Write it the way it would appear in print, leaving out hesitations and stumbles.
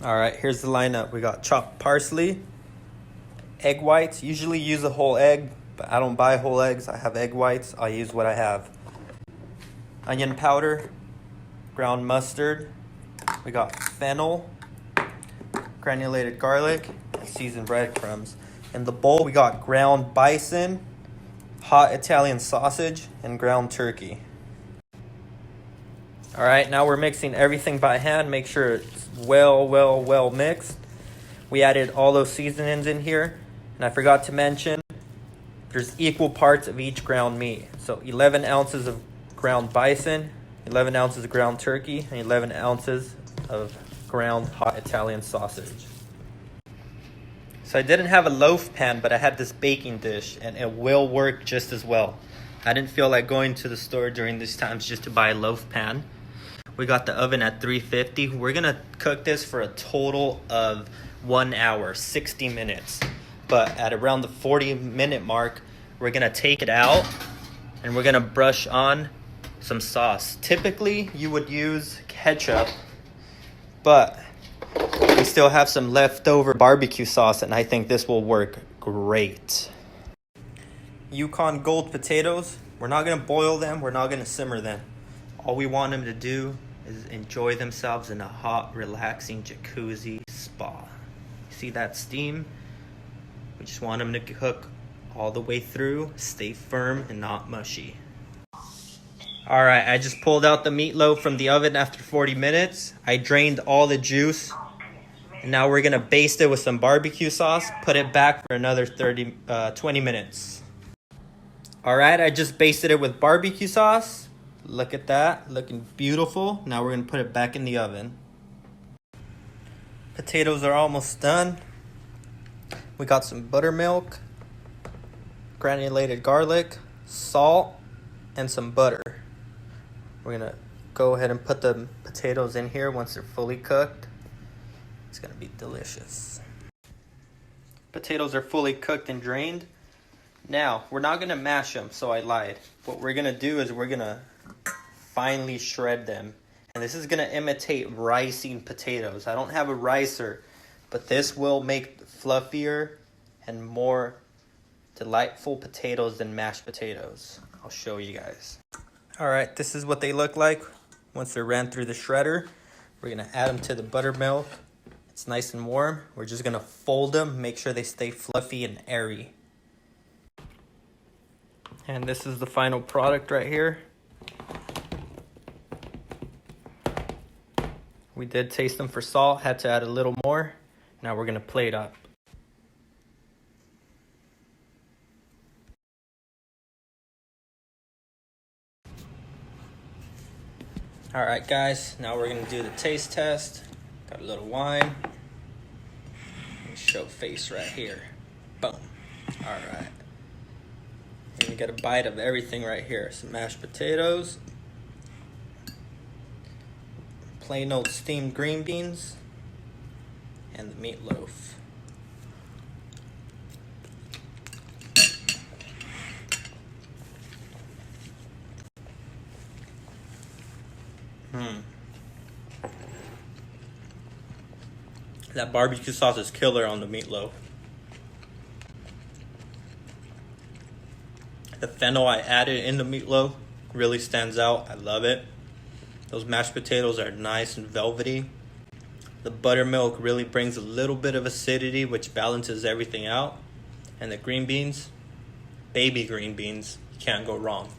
All right, here's the lineup. We got chopped parsley, egg whites. Usually use a whole egg, but I don't buy whole eggs. I have egg whites. I'll use what I have. Onion powder, ground mustard. We got fennel, granulated garlic, and seasoned breadcrumbs. In the bowl, we got ground bison, hot Italian sausage, and ground turkey. All right, now we're mixing everything by hand. Make sure it's well mixed. We added all those seasonings in here. And I forgot to mention, there's equal parts of each ground meat. So 11 ounces of ground bison, 11 ounces of ground turkey, and 11 ounces of ground hot Italian sausage. So I didn't have a loaf pan, but I had this baking dish, and it will work just as well. I didn't feel like going to the store during these times just to buy a loaf pan. We got the oven at 350. We're gonna cook this for a total of 1 hour, 60 minutes. But at around the 40-minute mark, we're gonna take it out and we're gonna brush on some sauce. Typically, you would use ketchup, but we still have some leftover barbecue sauce, and I think this will work great. Yukon Gold potatoes, we're not gonna boil them, we're not gonna simmer them. All we want them to do is enjoy themselves in a hot, relaxing jacuzzi spa. See that steam? We just want them to cook all the way through, stay firm and not mushy. All right, I just pulled out the meatloaf from the oven after 40 minutes. I drained all the juice. And now we're gonna baste it with some barbecue sauce, put it back for another 20 minutes. All right, I just basted it with barbecue sauce. Look at that, looking beautiful. Now we're gonna put it back in the oven. Potatoes are almost done. We got some buttermilk, granulated garlic, salt, and some butter. We're gonna go ahead and put the potatoes in here once they're fully cooked. It's gonna be delicious. Potatoes are fully cooked and drained. Now, we're not gonna mash them, so I lied. What we're gonna do is we're gonna finely shred them. And this is gonna imitate ricing potatoes. I don't have a ricer, but this will make fluffier and more delightful potatoes than mashed potatoes. I'll show you guys. All right, this is what they look like once they're ran through the shredder. We're gonna add them to the buttermilk. It's nice and warm. We're just gonna fold them, make sure they stay fluffy and airy. And this is the final product right here. We did taste them for salt, had to add a little more. Now we're gonna plate up. All right, guys, now we're gonna do the taste test. Got a little wine. Show face right here. Boom. All right. And you get a bite of everything right here. Some mashed potatoes, plain old steamed green beans, and the meatloaf. That barbecue sauce is killer on the meatloaf. The fennel I added in the meatloaf really stands out. I love it. Those mashed potatoes are nice and velvety. The buttermilk really brings a little bit of acidity, which balances everything out. And the green beans, baby green beans, you can't go wrong.